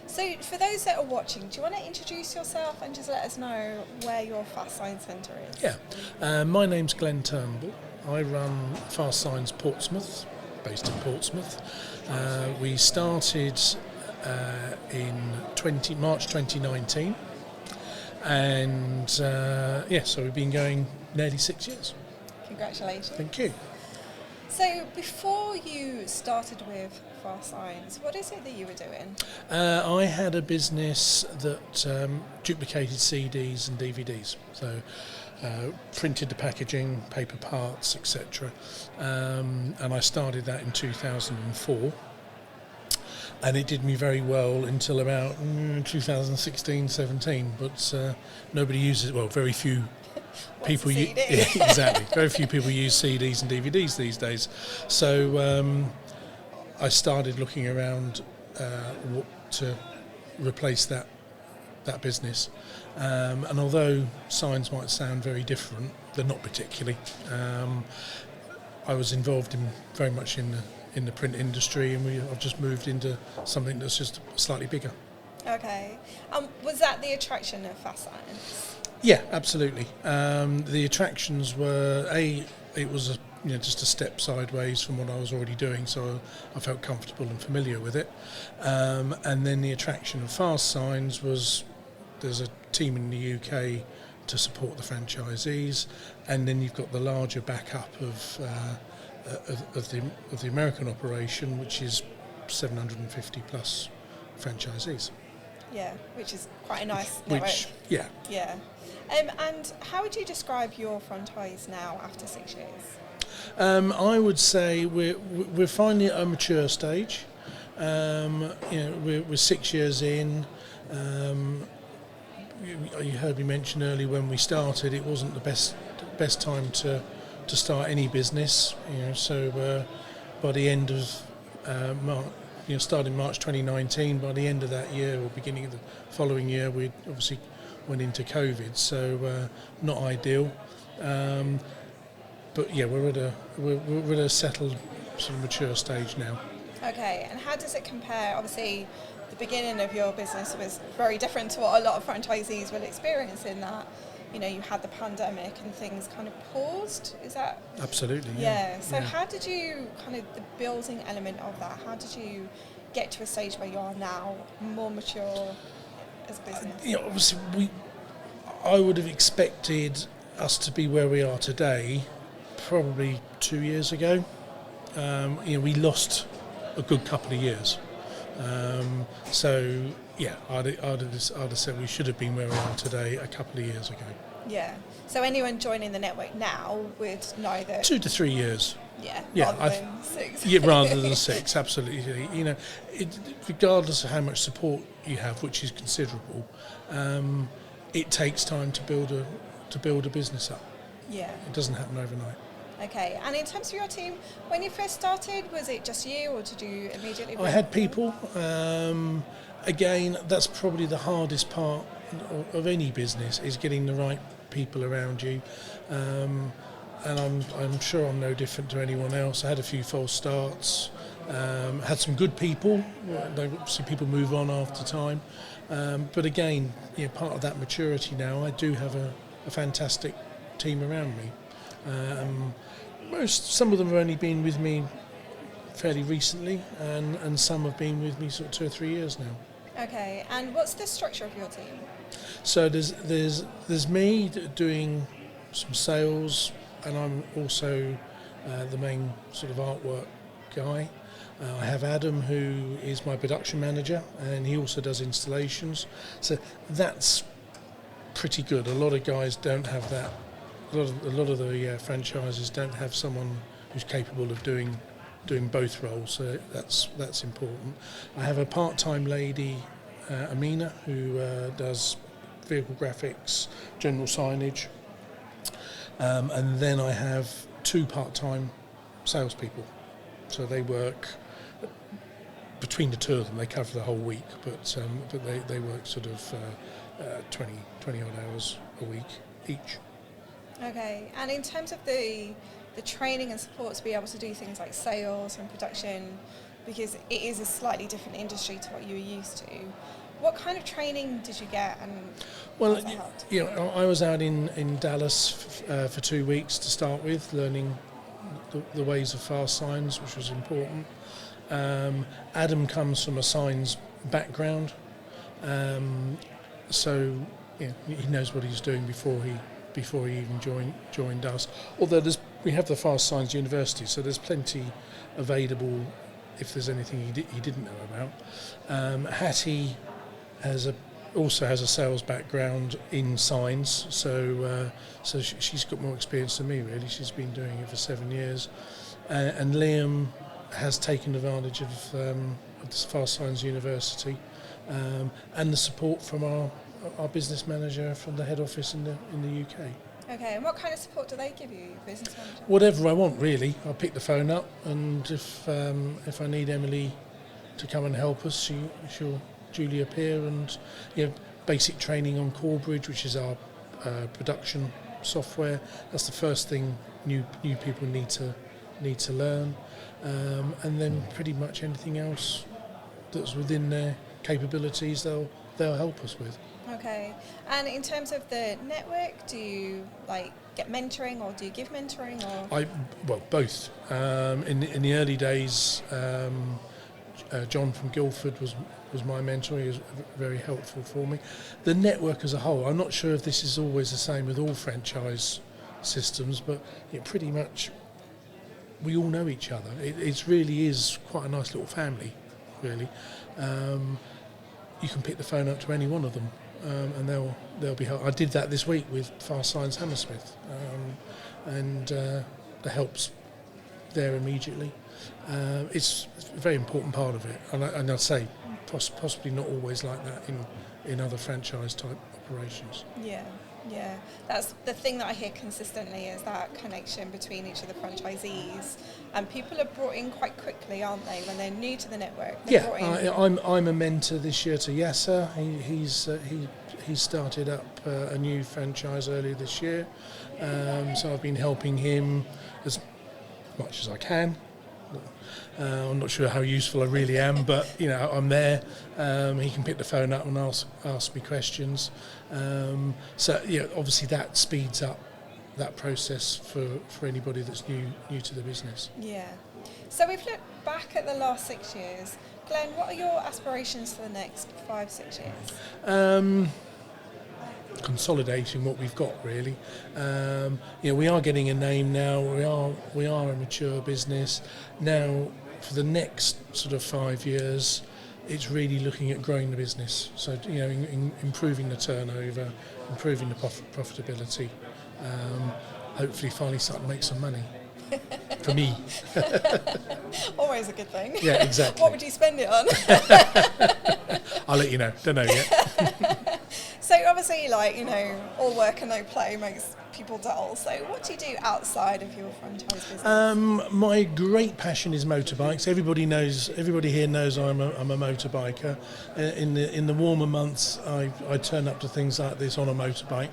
So for those that are watching, do you want to introduce yourself and just let us know where your Fast Sign Centre is? Yeah, my name's Glenn Turnbull. I run FASTSIGNS Portsmouth, based in Portsmouth. We started in March 2019, and so we've been going nearly 6 years. Congratulations. Thank you. So before you started with Fast Signs, what is it that you were doing? I had a business that duplicated CDs and DVDs, so printed the packaging, paper parts, etc. And I started that in 2004. And it did me very well until about 2016-17, but nobody uses it. Well, very few people use. Yeah, exactly. Very few people use CDs and DVDs these days. So I started looking around what to replace that business. And although signs might sound very different, they're not particularly. I was involved very much in the print industry, and I've just moved into something that's just slightly bigger. Okay. Was that the attraction of Fast Signs? Yeah, absolutely. The attractions were it was just a step sideways from what I was already doing, so I felt comfortable and familiar with it. And then the attraction of Fast Signs was there's a team in the UK to support the franchisees, and then you've got the larger backup of the American operation, which is 750 plus franchisees. Yeah, which is quite a nice network. Yeah. And how would you describe your franchise now after 6 years? I would say we're finally at a mature stage. We're 6 years in. You heard me mention earlier when we started, it wasn't the best time to start any business. So by the end of March, starting March 2019, by the end of that year or beginning of the following year, we obviously went into COVID. So not ideal. But yeah, we're at a settled, sort of mature stage now. Okay, and how does it compare? Obviously, the beginning of your business was very different to what a lot of franchisees will experience in that, you had the pandemic and things kind of paused. Is that? Absolutely, yeah. So how did you, kind of the building element of that, how did you get to a stage where you are now more mature as a business? Obviously, I would have expected us to be where we are today probably 2 years ago. We lost a good couple of years. So yeah, I'd have said we should have been where we are today a couple of years ago. Yeah. So anyone joining the network now would know that 2 to 3 years. Yeah. Rather than 6. Yeah, rather than 6, absolutely. Regardless of how much support you have, which is considerable, it takes time to build a business up. Yeah. It doesn't happen overnight. Okay, and in terms of your team, when you first started, was it just you, or did you immediately? I had people. Again, that's probably the hardest part of any business, is getting the right people around you. And I'm sure I'm no different to anyone else. I had a few false starts. Had some good people. Obviously, people move on after time. But again, part of that maturity now, I do have a fantastic team around me. Some of them have only been with me fairly recently, and some have been with me sort of 2 or 3 years now. Okay, and what's the structure of your team? So there's me doing some sales, and I'm also the main sort of artwork guy. I have Adam, who is my production manager, and he also does installations. So that's pretty good. A lot of guys don't have that. A lot of the franchises don't have someone who's capable of doing both roles, so that's important. I have a part-time lady, Amina, who does vehicle graphics, general signage, and then I have 2 part-time salespeople. So they work between the 2 of them. They cover the whole week, but they work sort of 20 odd hours a week each. Okay, and in terms of the training and support to be able to do things like sales and production, because it is a slightly different industry to what you were used to. What kind of training did you get, and Well, how has that helped? I was out in Dallas for 2 weeks to start with, learning the ways of fast signs, which was important. Adam comes from a signs background, so he knows what he's doing before he even joined us. Although we have the Fast Signs University, so there's plenty available if there's anything he didn't know about. Hattie also has a sales background in signs, so she's got more experience than me really. She's been doing it for 7 years, and Liam has taken advantage of this Fast Signs University, and the support from our business manager from the head office in the UK. Okay, and what kind of support do they give you, business manager? Whatever I want, really. I'll pick the phone up, and if I need Emily to come and help us, she'll duly appear. And basic training on Corebridge, which is our production software. That's the first thing new people need to learn, and then pretty much anything else that's within their capabilities, they'll help us with. Okay, and in terms of the network, do you get mentoring, or do you give mentoring, or? Well, both. In the early days, John from Guildford was my mentor. He was very helpful for me. The network as a whole, I'm not sure if this is always the same with all franchise systems, but pretty much we all know each other. It really is quite a nice little family, really. You can pick the phone up to any one of them, and they'll be helped. I did that this week with Fast Signs Hammersmith, and the help's there immediately. It's a very important part of it, and I'd say possibly not always like that in other franchise type operations. Yeah, that's the thing that I hear consistently, is that connection between each of the franchisees, and people are brought in quite quickly, aren't they, when they're new to the network? I'm a mentor this year to Yasser. He started up a new franchise earlier this year, so I've been helping him as much as I can. I'm not sure how useful I really am, but I'm there. He can pick the phone up and ask me questions. So obviously that speeds up that process for anybody that's new to the business. Yeah. So we've looked back at the last 6 years. Glenn, what are your aspirations for the next 5-6 years? Consolidating what we've got, really. We are getting a name now. We are a mature business now. For the next sort of 5 years, it's really looking at growing the business. So improving the turnover, improving the profitability. Hopefully, finally start to make some money. For me. Always a good thing. Yeah, exactly. What would you spend it on? I'll let you know. Don't know yet. So obviously, all work and no play makes people dull. So what do you do outside of your franchise business? My great passion is motorbikes. Everybody here knows I'm a motorbiker. In the warmer months, I turn up to things like this on a motorbike.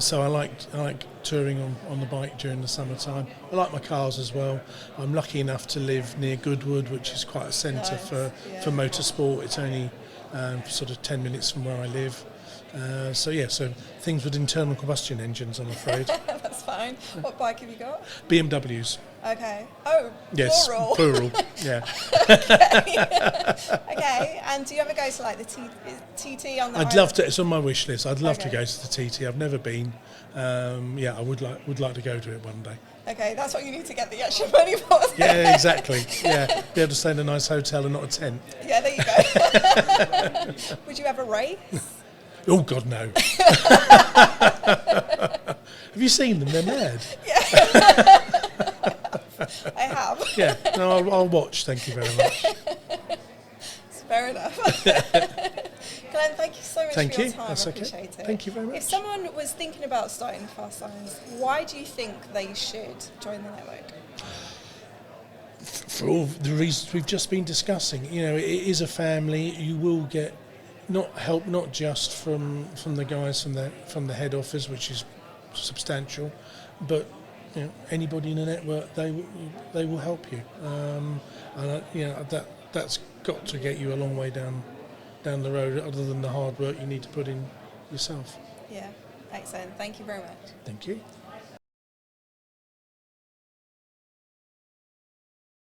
So I like touring on the bike during the summertime. I like my cars as well. I'm lucky enough to live near Goodwood, which is quite a centre for motorsport. It's only sort of 10 minutes from where I live. So things with internal combustion engines, I'm afraid. That's fine. What bike have you got? BMWs. Okay. Oh, yes, plural. Yeah. Okay. And do you ever go to the TT on the? I'd love to. It's on my wish list. I'd love to go to the TT. I've never been. I would like to go to it one day. Okay, that's what you need to get the extra money for. Yeah, exactly. Yeah, be able to stay in a nice hotel and not a tent. Yeah, there you go. Would you ever race? Oh God, no. Have you seen them? They're mad. Yeah. I have. Yeah, no, I'll watch. Thank you very much. It's fair enough. Glenn, thank you so much for your time. That's I appreciate it. Thank you very much. If someone was thinking about starting Fast Signs, why do you think they should join the network? For all the reasons we've just been discussing. It is a family. You will get help not just from the guys from the head office, which is substantial, but anybody in the network, they will help you, and that's got to get you a long way down the road, other than the hard work you need to put in yourself. Yeah, excellent. Thank you very much. Thank you.